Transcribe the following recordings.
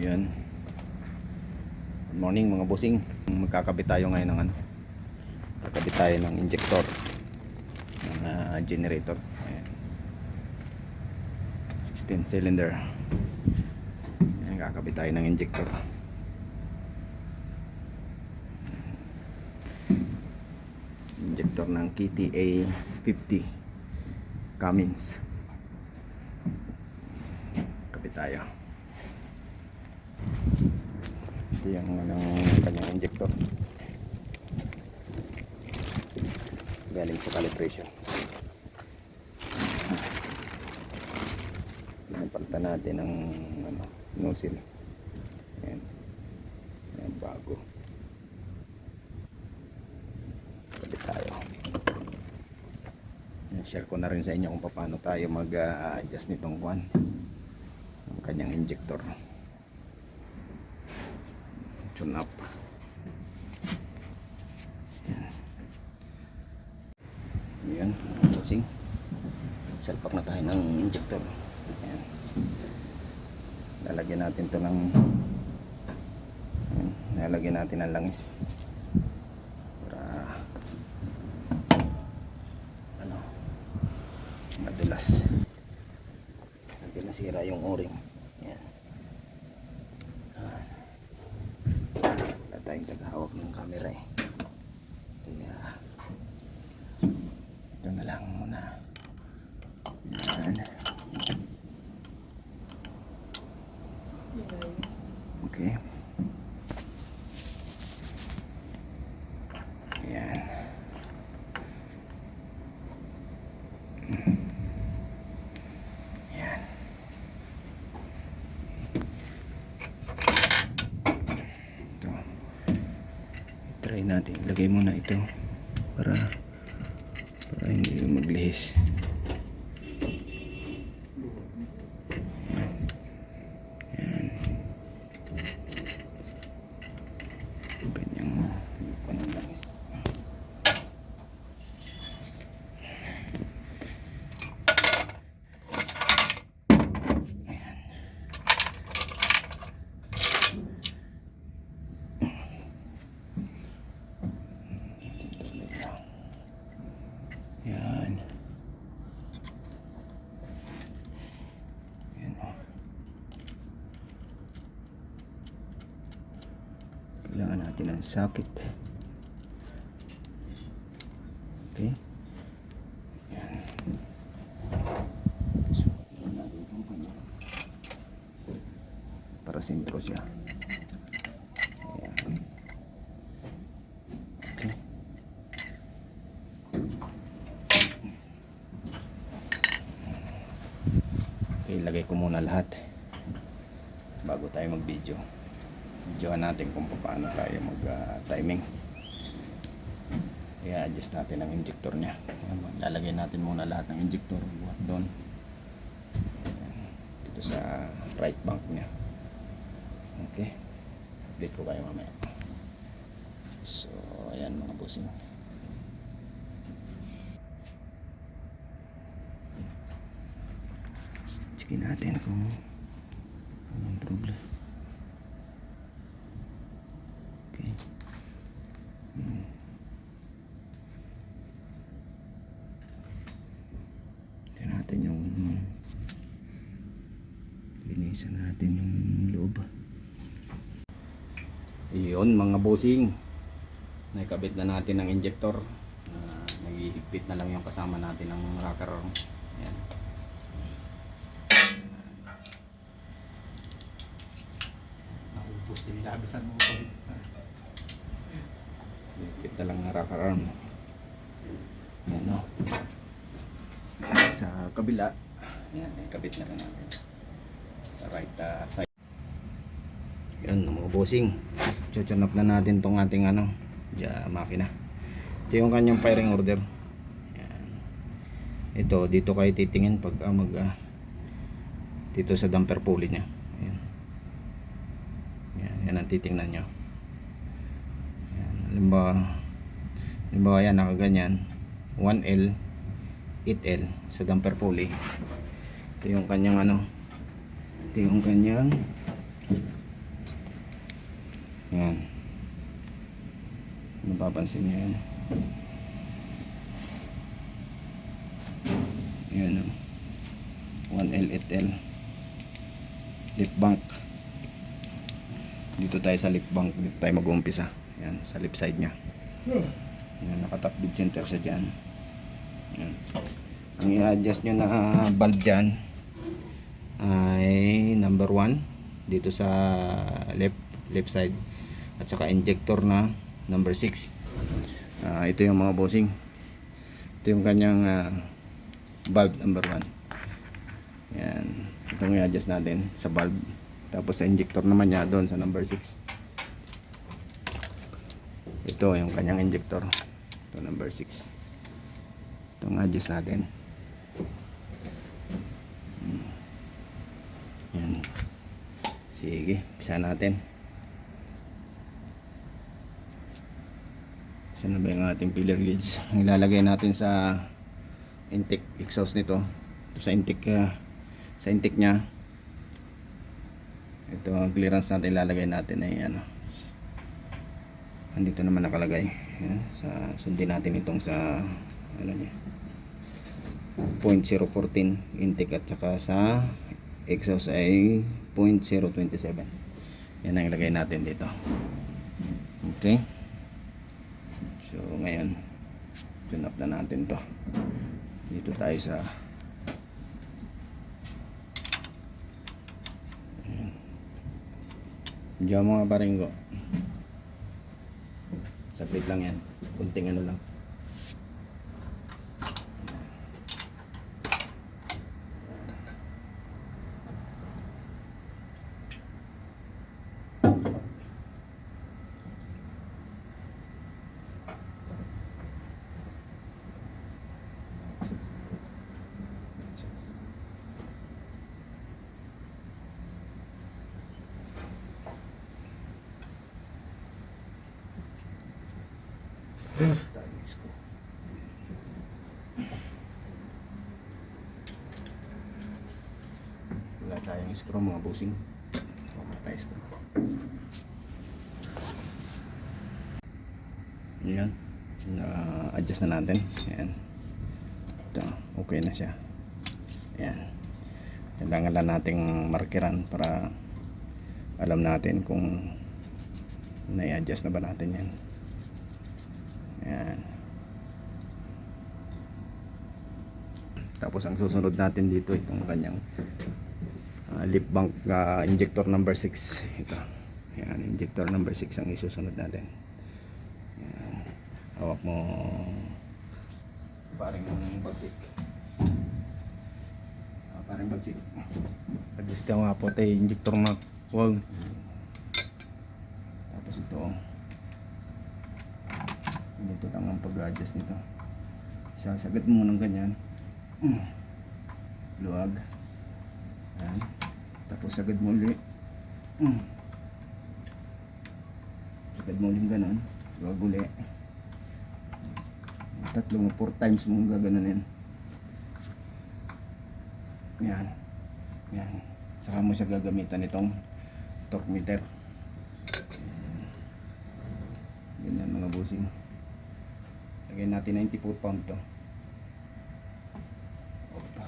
Yan. Good morning mga bossing. Magkakabit tayo ngayon ng ano. Kakabit tayo ng injector ng generator. Ayan. 16 cylinder. Ayan, kakabit tayo ng injector. Injector ng KTA 50 Cummins. Kapit tayo. Ito yung kanyang injector, galing sa calibration. Pinapalitan natin ng nozzle. Ayan. Ayan, bago. Kapit tayo. Ayan, share ko na rin sa inyo kung paano tayo mag-adjust nitong ang kanyang injector. Tune up. Ayan, bossing. Salpak na tayo ng injector. Ayan. Lalagyan natin to ng lalagyan natin ng langis para madulas. Hindi nasira yung o-ring. Ayan. Wala tayong tagahawak ng camera eh. Kaya ito na lang muna. Ayan. Okay. Ayan. Ayan. Ito. Try natin. Ilagay muna ito para hindi maglihis. Yan. Yan. Kailangan natin ng socket. Okay. Yan. So, natin itong kanya. Para sintro siya. Yan. Okay. Ilagay ko muna lahat bago tayo mag video. Videohan natin kung paano tayo mag timing. I-adjust natin ang injector nya. Lalagay natin muna lahat ng injector doon dito sa right bank nya. Okay, update ko kayo mamaya. So ayan mga bossing. Checkin natin kung anong problem. Okay. Tignan natin yung linisan natin yung loob. Iyon mga bossing, nakikabit na natin ang injector. Nagihigpit na lang yung kasama natin ng rocker. Ayan. Tinilabisan mo ko. Higpit na lang ang rocker arm. Ayan o. Sa kabila, ayan, ikabit na rin natin sa right side. Yan mga bossing, chuchun up na natin tong ating makina. Ito yung kanyang firing order. Yan. Ito dito kayo titingin pag dito sa damper pulley nya. Ayan. Yan ang titingnan nyo. Yan. Halimbawa yan nakaganyan 1L 8L sa damper pulley. Ito yung kanyang ito yung kanyang Yan. Mapapansin nyo yan. Yan o. 1L8L. Lip bank. Dito tayo sa lip bank. Dito tayo mag-uumpisa. Yan, sa lip side nya. Yan, naka-top dead center siya dyan. Yan. Ang i-adjust nyo na valve dyan ay number 1 dito sa left side, at saka injector na number 6. Ito yung mga bossing, ito yung kanyang valve number 1. Yan, itong i-adjust natin sa valve, tapos sa injector naman niya doon sa number 6. Ito yung kanyang injector, ito number 6. Itong adjust natin. Yan. Sige, pisa natin. Saan na ba yung ating filler gauge? Ang ilalagay natin sa intake exhaust nito. Ito sa intake nya. Ito ang clearance natin, ilalagay natin ay ano. Andito naman nakalagay. Yan, sundin natin itong sa ano niya. 0.014 intake, at saka sa exhaust ay 0.027. Yan ang ilagay natin dito. Okay, so ngayon tune up na natin to. Dito tayo sa diyan mga paringgo, saglit lang yan, kunting ano lang. Talis ko. Wala tayong screw mga bossing. Wala tayong screw. Yan. Na-adjust na natin. Yan. Ito, okay na siya. Yan. Kailangan lang nating markeran para alam natin kung na-adjust na ba natin yan. Yan. Tapos ang susunod natin dito, itong kanyang lip bank injector number 6. Ito. Yan, injector number 6 ang isusunod natin. Yan. Hawak mo parang bagsik. Parang bagsik. Adjust ka nga po tayo injector na wag. Tapos ito, dito lang ang pag-adjust nito. Sasagat mo ng ganyan. Luwag. Yan. Tapos sagad mo ulit. Sagad mo ulit ganon. Luwag ulit. 3 o 4 times mo gaganon yan. Yan. Yan. Saka mo siya gagamitan itong torque meter. Yan mga bossing. Lagyan natin 90 foot-pound to. Opa.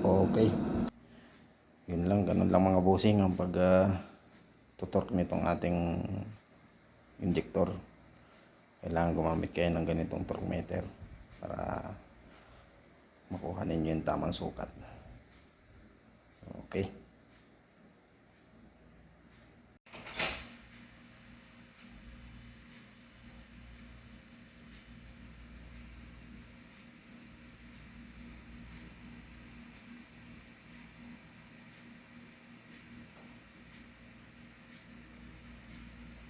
Okay. Yun lang, ganun lang mga bossing ang pag tutorque nitong ating injector. Kailangan gumamit kayo ng ganitong torque meter para makuha ninyo yung tamang sukat. Okay.